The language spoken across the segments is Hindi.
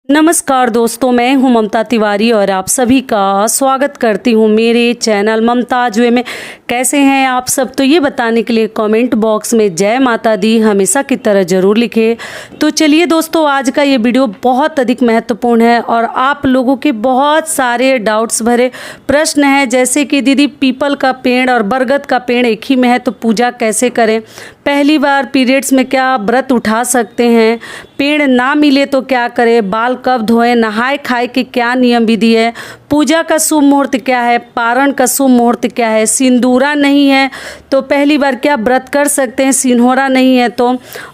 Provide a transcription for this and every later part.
नमस्कार दोस्तों, मैं हूं ममता तिवारी और आप सभी का स्वागत करती हूं मेरे चैनल ममताज वे में। कैसे हैं आप सब? तो ये बताने के लिए कमेंट बॉक्स में जय माता दी हमेशा की तरह ज़रूर लिखें। तो चलिए दोस्तों, आज का ये वीडियो बहुत अधिक महत्वपूर्ण है और आप लोगों के बहुत सारे डाउट्स भरे प्रश्न हैं, जैसे कि दीदी पीपल का पेड़ और बरगद का पेड़ एक ही में है तो पूजा कैसे करें, पहली बार पीरियड्स में क्या व्रत उठा सकते हैं, पेड़ ना मिले तो क्या करें, बाल कब धोएं, नहाए खाए के क्या नियम विधि है, पूजा का शुभ मुहूर्त क्या है, पारण का शुभ मुहूर्त क्या है, सिंदूरा नहीं है तो पहली बार क्या व्रत कर सकते हैं, सिंहोरा नहीं है तो,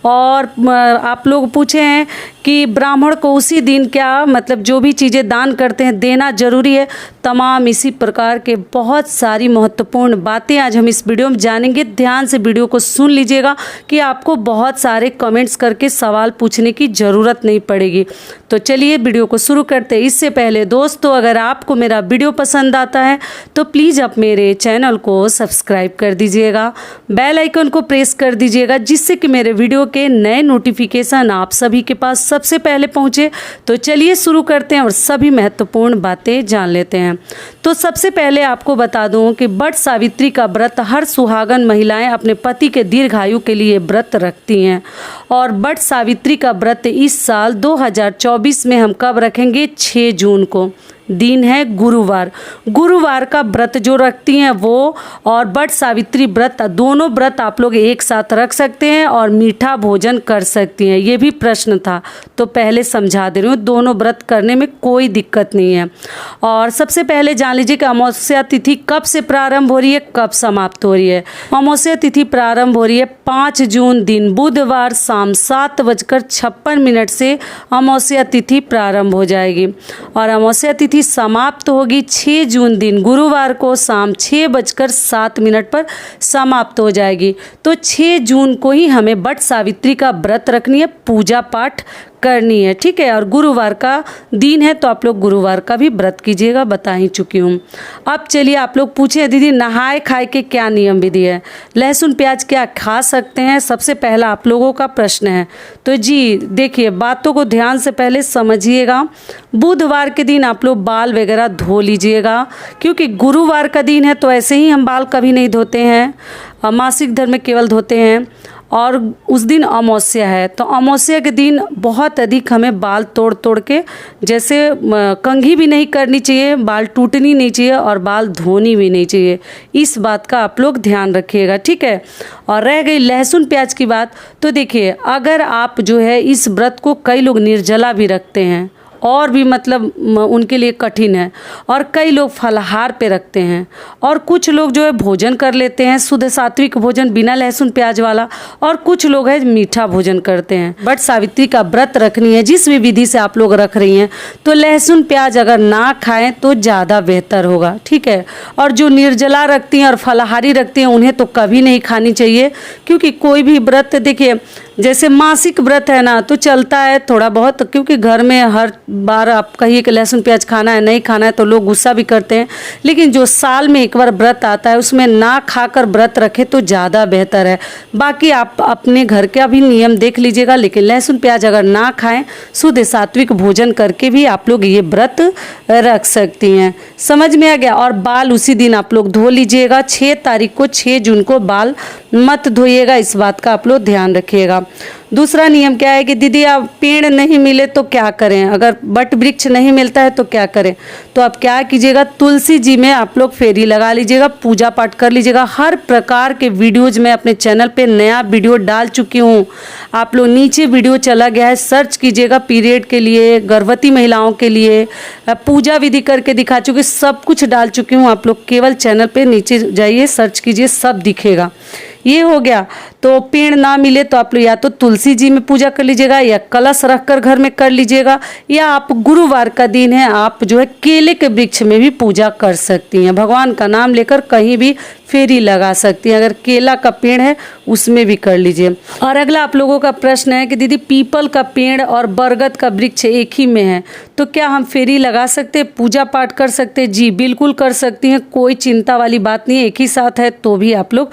और आप लोग पूछे हैं कि ब्राह्मण को उसी दिन क्या मतलब जो भी चीज़ें दान करते हैं देना जरूरी है। तमाम इसी प्रकार के बहुत सारी महत्वपूर्ण बातें आज हम इस वीडियो में जानेंगे। ध्यान से वीडियो को सुन लीजिएगा कि आपको बहुत सारे कमेंट्स करके सवाल पूछने की ज़रूरत नहीं पड़ेगी। तो चलिए वीडियो को शुरू करते हैं। इससे पहले दोस्तों, अगर आपको मेरा वीडियो पसंद आता है तो प्लीज़ आप मेरे चैनल को सब्सक्राइब कर दीजिएगा, बेल आइकन को प्रेस कर दीजिएगा, जिससे कि मेरे वीडियो के नए नोटिफिकेशन आप सभी के पास सबसे पहले पहुंचे। तो चलिए शुरू करते हैं और सभी महत्वपूर्ण बातें जान लेते हैं। तो सबसे पहले आपको बता दूं कि वट सावित्री का व्रत हर सुहागन महिलाएं अपने पति के दीर्घायु के लिए व्रत रखती हैं। और वट सावित्री का व्रत इस साल 2024 में हम कब रखेंगे? 6 जून को। दिन है गुरुवार। गुरुवार का व्रत जो रखती हैं वो और वट सावित्री व्रत, दोनों व्रत आप लोग एक साथ रख सकते हैं और मीठा भोजन कर सकती हैं। ये भी प्रश्न था तो पहले समझा दे रही हूँ, दोनों व्रत करने में कोई दिक्कत नहीं है। और सबसे पहले जान लीजिए कि अमावस्या तिथि कब से प्रारंभ हो रही है, कब समाप्त हो रही है। अमावस्या तिथि प्रारंभ हो रही है 5 जून दिन बुधवार शाम 7:56 से अमावस्या तिथि प्रारंभ हो जाएगी और अमावस्या तिथि समाप्त होगी 6 जून दिन गुरुवार को शाम 6:07 पर समाप्त हो जाएगी। तो 6 जून को ही हमें वट सावित्री का व्रत रखनी है, पूजा पाठ करनी है, ठीक है। और गुरुवार का दिन है तो आप लोग गुरुवार का भी व्रत कीजिएगा, बता ही चुकी हूँ। अब चलिए, आप लोग पूछे दीदी नहाए खाए के क्या नियम विधि है, लहसुन प्याज क्या खा सकते हैं, सबसे पहला आप लोगों का प्रश्न है। तो जी देखिए, बातों को ध्यान से पहले समझिएगा। बुधवार के दिन आप लोग बाल वगैरह धो लीजिएगा, क्योंकि गुरुवार का दिन है तो ऐसे ही हम बाल कभी नहीं धोते हैं, मासिक धर्म में केवल धोते हैं। और उस दिन अमावस्या है तो अमावस्या के दिन बहुत अधिक हमें बाल तोड़ तोड़ के, जैसे कंघी भी नहीं करनी चाहिए, बाल टूटनी नहीं चाहिए और बाल धोनी भी नहीं चाहिए। इस बात का आप लोग ध्यान रखिएगा, ठीक है। और रह गई लहसुन प्याज की बात, तो देखिए अगर आप जो है इस व्रत को, कई लोग निर्जला भी रखते हैं और भी मतलब उनके लिए कठिन है, और कई लोग फलाहार पे रखते हैं, और कुछ लोग जो है भोजन कर लेते हैं शुद्ध सात्विक भोजन बिना लहसुन प्याज वाला, और कुछ लोग है मीठा भोजन करते हैं। वट सावित्री का व्रत रखनी है जिस भी विधि से आप लोग रख रही हैं तो लहसुन प्याज अगर ना खाएं तो ज़्यादा बेहतर होगा, ठीक है। और जो निर्जला रखती हैं और फलाहारी रखती हैं उन्हें तो कभी नहीं खानी चाहिए, क्योंकि कोई भी व्रत देखिए, जैसे मासिक व्रत है ना तो चलता है थोड़ा बहुत, क्योंकि घर में हर बार आप कहिए कि लहसुन प्याज खाना है नहीं खाना है तो लोग गुस्सा भी करते हैं, लेकिन जो साल में एक बार व्रत आता है उसमें ना खाकर व्रत रखे तो ज़्यादा बेहतर है। बाकी आप अपने घर का भी नियम देख लीजिएगा, लेकिन लहसुन प्याज अगर ना खाएं, शुद्ध सात्विक भोजन करके भी आप लोग ये व्रत रख सकती हैं। समझ में आ गया। और बाल उसी दिन आप लोग धो लीजिएगा, 6 तारीख को 6 जून को बाल मत धोइएगा, इस बात का आप लोग ध्यान रखिएगा। दूसरा नियम क्या है कि दीदी आप पेड़ नहीं मिले तो क्या करें, अगर वट वृक्ष नहीं मिलता है तो क्या करें? तो आप क्या कीजिएगा, तुलसी जी में आप लोग फेरी लगा लीजिएगा, पूजा पाठ कर लीजिएगा। हर प्रकार के वीडियोज में अपने चैनल पे नया वीडियो डाल चुकी हूँ, आप लोग नीचे वीडियो चला गया है, सर्च कीजिएगा। पीरियड के लिए, गर्भवती महिलाओं के लिए पूजा विधि करके दिखा चुकी, सब कुछ डाल चुकी हूँ। आप लोग केवल चैनल पे नीचे जाइए, सर्च कीजिए, सब दिखेगा। ये हो गया। तो पेड़ ना मिले तो आप लोग या तो तुलसी जी में पूजा कर लीजिएगा, या कलश रखकर घर में कर लीजिएगा, या आप गुरुवार का दिन है आप जो है केले के वृक्ष में भी पूजा कर सकती हैं। भगवान का नाम लेकर कहीं भी फेरी लगा सकती हैं, अगर केला का पेड़ है उसमें भी कर लीजिए। और अगला आप लोगों का प्रश्न है कि दीदी पीपल का पेड़ और बरगद का वृक्ष एक ही में है तो क्या हम फेरी लगा सकते हैं, पूजा पाठ कर सकते हैं? जी बिल्कुल कर सकती हैं, कोई चिंता वाली बात नहीं है, एक ही साथ है तो भी आप लोग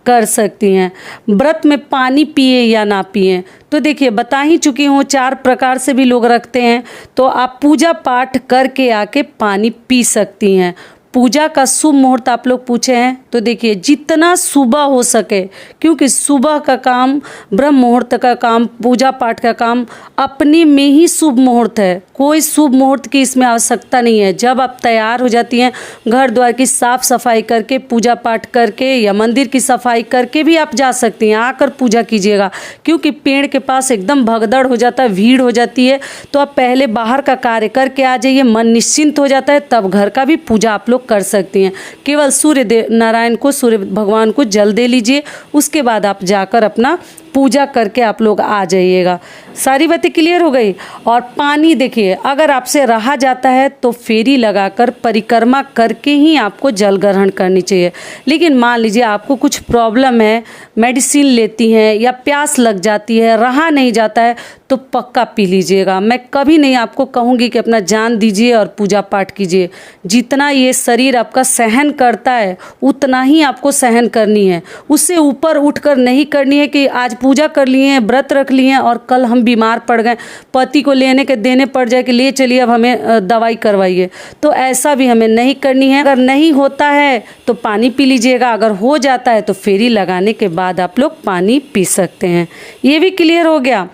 कर सकती हैं। व्रत में पानी पिए या ना पिए, तो देखिए बता ही चुकी हूँ 4 प्रकार से भी लोग रखते हैं, तो आप पूजा पाठ करके आके पानी पी सकती हैं। पूजा का शुभ मुहूर्त आप लोग पूछे हैं, तो देखिए जितना सुबह हो सके, क्योंकि सुबह का काम, ब्रह्म मुहूर्त का काम, पूजा पाठ का काम अपने में ही शुभ मुहूर्त है। कोई शुभ मुहूर्त की इसमें आवश्यकता नहीं है। जब आप तैयार हो जाती हैं, घर द्वार की साफ सफाई करके, पूजा पाठ करके या मंदिर की सफाई करके भी आप जा सकती हैं, आकर पूजा कीजिएगा। क्योंकि पेड़ के पास एकदम भगदड़ हो जाता है, भीड़ हो जाती है, तो आप पहले बाहर का कार्य करके आ जाइए, मन निश्चिंत हो जाता है, तब घर का भी पूजा आप लोग कर सकती हैं। केवल सूर्य नारायण को, सूर्य भगवान को जल दे लीजिए, उसके बाद आप जाकर अपना पूजा करके आप लोग आ जाइएगा। सारी बातें क्लियर हो गई। और पानी देखिए, अगर आपसे रहा जाता है तो फेरी लगाकर परिक्रमा करके ही आपको जल ग्रहण करनी चाहिए। लेकिन मान लीजिए आपको कुछ प्रॉब्लम है, मेडिसिन लेती हैं या प्यास लग जाती है, रहा नहीं जाता है, तो पक्का पी लीजिएगा। मैं कभी नहीं आपको कहूँगी कि अपना जान दीजिए और पूजा पाठ कीजिए। जितना ये शरीर आपका सहन करता है उतना ही आपको सहन करनी है, उससे ऊपर उठकर नहीं करनी है कि आज पूजा कर लिए हैं, व्रत रख लिए हैं और कल हम बीमार पड़ गए, पति को लेने के देने पड़ जाए कि ले चलिए अब हमें दवाई करवाइए। तो ऐसा भी हमें नहीं करनी है। अगर नहीं होता है तो पानी पी लीजिएगा, अगर हो जाता है तो फेरी लगाने के बाद आप लोग पानी पी सकते हैं। ये भी क्लियर हो गया।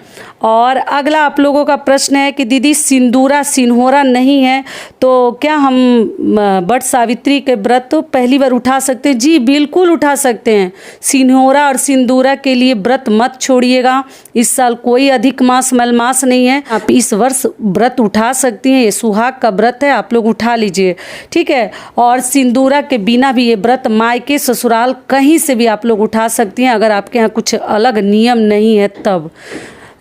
और अगला आप लोगों का प्रश्न है कि दीदी सिंहोरा नहीं है तो क्या हम वट सावित्री के व्रत तो पहली बार उठा सकते हैं? जी बिल्कुल उठा सकते हैं। सिंहोरा और सिंदूरा के लिए व्रत मत छोड़िएगा। इस साल कोई अधिक मास मलमास नहीं है, आप इस वर्ष व्रत उठा सकती हैं। ये सुहाग का व्रत है, आप लोग उठा लीजिए, ठीक है। और सिंदूरा के बिना भी ये व्रत मायके ससुराल कहीं से भी आप लोग उठा सकती हैं, अगर आपके यहाँ कुछ अलग नियम नहीं है तब।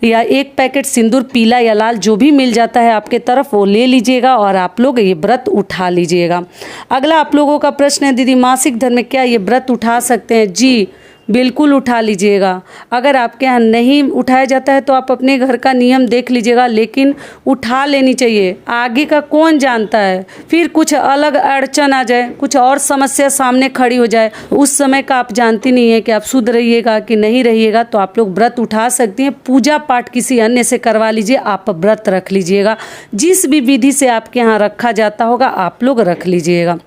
या 1 पैकेट सिंदूर पीला या लाल जो भी मिल जाता है आपके तरफ, वो ले लीजिएगा और आप लोग ये व्रत उठा लीजिएगा। अगला आप लोगों का प्रश्न है दीदी मासिक धर्म में क्या ये व्रत उठा सकते हैं? जी बिल्कुल उठा लीजिएगा। अगर आपके यहाँ नहीं उठाया जाता है तो आप अपने घर का नियम देख लीजिएगा, लेकिन उठा लेनी चाहिए। आगे का कौन जानता है, फिर कुछ अलग अड़चन आ जाए, कुछ और समस्या सामने खड़ी हो जाए, उस समय का आप जानती नहीं है कि आप शुद्ध रहिएगा कि नहीं रहिएगा। तो आप लोग व्रत उठा सकती हैं। पूजा पाठ किसी अन्य से करवा लीजिए, आप व्रत रख लीजिएगा। जिस भी विधि से आपके यहाँ रखा जाता होगा आप लोग रख लीजिएगा।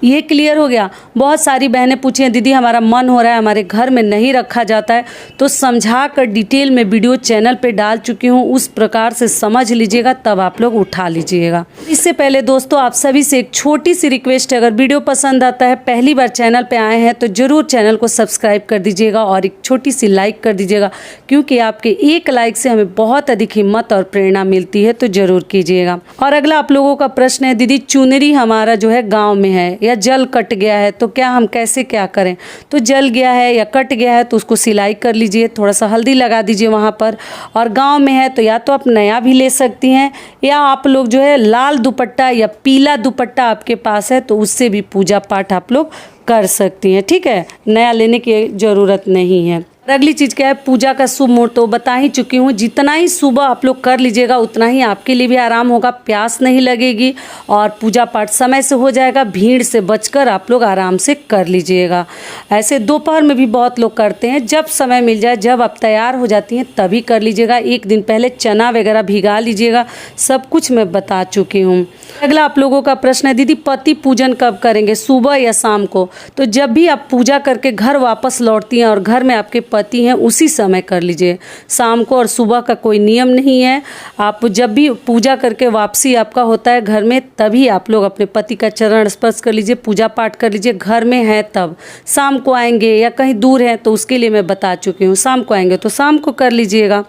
ये क्लियर हो गया। बहुत सारी बहनें पूछी हैं दीदी हमारा मन हो रहा है, हमारे घर में नहीं रखा जाता है, तो समझा कर डिटेल में वीडियो चैनल पे डाल चुकी हूँ, उस प्रकार से समझ लीजिएगा, तब आप लोग उठा लीजिएगा। इससे पहले दोस्तों आप सभी से एक छोटी सी रिक्वेस्ट है, अगर वीडियो पसंद आता है, पहली बार चैनल पे आए हैं तो जरूर चैनल को सब्सक्राइब कर दीजिएगा और एक छोटी सी लाइक कर दीजिएगा, क्योंकि आपके एक लाइक से हमें बहुत अधिक हिम्मत और प्रेरणा मिलती है, तो जरूर कीजिएगा। और अगला आप लोगों का प्रश्न है दीदी चुनरी हमारा जो है गाँव में है या जल कट गया है, तो क्या हम कैसे क्या करें? तो जल गया है या कट गया है तो उसको सिलाई कर लीजिए, थोड़ा सा हल्दी लगा दीजिए वहाँ पर। और गांव में है तो या तो आप नया भी ले सकती हैं, या आप लोग जो है लाल दुपट्टा या पीला दुपट्टा आपके पास है तो उससे भी पूजा पाठ आप लोग कर सकती हैं, ठीक है। नया लेने की ज़रूरत नहीं है। अगली चीज़ क्या है, पूजा का शुभ मुहूर्त तो बता ही चुकी हूँ। जितना ही सुबह आप लोग कर लीजिएगा उतना ही आपके लिए भी आराम होगा, प्यास नहीं लगेगी और पूजा पाठ समय से हो जाएगा। भीड़ से बचकर आप लोग आराम से कर लीजिएगा। ऐसे दोपहर में भी बहुत लोग करते हैं, जब समय मिल जाए, जब आप तैयार हो जाती हैं तभी कर लीजिएगा। एक दिन पहले चना वगैरह भिगा लीजिएगा, सब कुछ मैं बता चुकी हूँ। अगला आप लोगों का प्रश्न है दीदी पति पूजन कब करेंगे, सुबह या शाम को? तो जब भी आप पूजा करके घर वापस लौटती हैं और घर में आपके पति हैं उसी समय कर लीजिए, शाम को और सुबह का कोई नियम नहीं है। आप जब भी पूजा करके वापसी आपका होता है घर में, तभी आप लोग अपने पति का चरण स्पर्श कर लीजिए, पूजा पाठ कर लीजिए। घर में है तब, शाम को आएंगे या कहीं दूर है तो उसके लिए मैं बता चुकी हूँ, शाम को आएंगे तो शाम को कर लीजिएगा।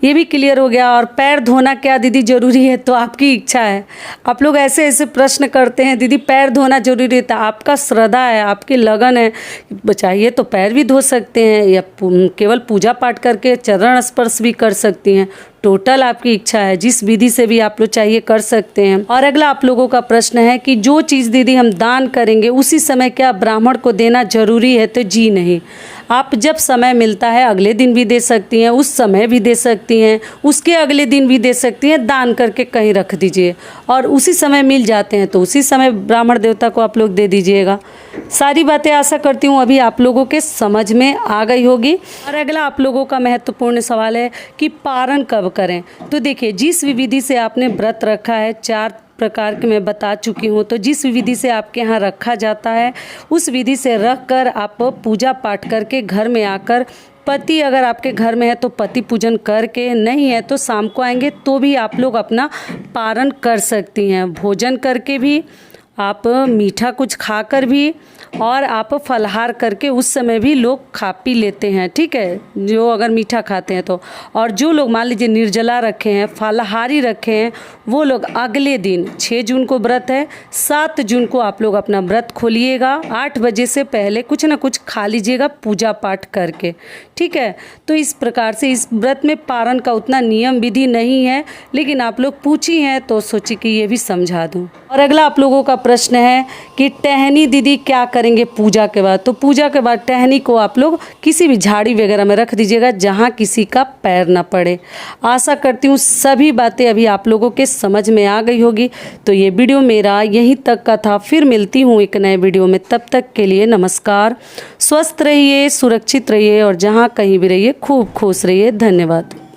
ये भी क्लियर हो गया। और पैर धोना क्या दीदी जरूरी है? तो आपकी इच्छा है। आप लोग ऐसे ऐसे प्रश्न करते हैं दीदी पैर धोना जरूरी है, तो आपका श्रद्धा है, आपकी लगन है, चाहिए तो पैर भी धो सकते हैं या केवल पूजा पाठ करके चरण स्पर्श भी कर सकती हैं। टोटल आपकी इच्छा है, जिस विधि से भी आप लोग चाहिए कर सकते हैं। और अगला आप लोगों का प्रश्न है कि जो चीज़ दीदी हम दान करेंगे उसी समय क्या ब्राह्मण को देना जरूरी है? तो जी नहीं, आप जब समय मिलता है अगले दिन भी दे सकती हैं, उस समय भी दे सकती हैं, उसके अगले दिन भी दे सकती हैं। दान करके कहीं रख दीजिए और उसी समय मिल जाते हैं तो उसी समय ब्राह्मण देवता को आप लोग दे दीजिएगा। सारी बातें आशा करती हूँ अभी आप लोगों के समझ में आ गई होगी। और अगला आप लोगों का महत्वपूर्ण सवाल है कि पारण कब करें। तो देखिए, जिस विधि से आपने व्रत रखा है, 4 प्रकार के मैं बता चुकी हूँ, तो जिस विधि से आपके यहाँ रखा जाता है उस विधि से रख कर आप पूजा पाठ करके घर में आकर, पति अगर आपके घर में है तो पति पूजन करके, नहीं है तो शाम को आएंगे तो भी आप लोग अपना पारण कर सकती हैं। भोजन करके भी, आप मीठा कुछ खाकर भी, और आप फलाहार करके उस समय भी लोग खा पी लेते हैं, ठीक है, जो अगर मीठा खाते हैं तो। और जो लोग मान लीजिए निर्जला रखे हैं, फलाहारी रखे हैं, वो लोग अगले दिन 6 जून को व्रत है, 7 जून को आप लोग अपना व्रत खोलिएगा, 8 बजे से पहले कुछ ना कुछ खा लीजिएगा पूजा पाठ करके, ठीक है। तो इस प्रकार से इस व्रत में पारण का उतना नियम विधि नहीं है, लेकिन आप लोग पूछी हैं तो सोची कि ये भी समझा दूँ। और अगला आप लोगों का प्रश्न है कि टहनी दीदी क्या करेंगे पूजा के बाद। तो पूजा के बाद टहनी को आप लोग किसी भी झाड़ी वगैरह में रख दीजिएगा जहाँ किसी का पैर ना पड़े। आशा करती हूँ सभी बातें अभी आप लोगों के समझ में आ गई होगी। तो ये वीडियो मेरा यहीं तक का था, फिर मिलती हूँ एक नए वीडियो में। तब तक के लिए नमस्कार। स्वस्थ रहिए, सुरक्षित रहिए और जहाँ कहीं भी रहिए खूब खुश रहिए। धन्यवाद।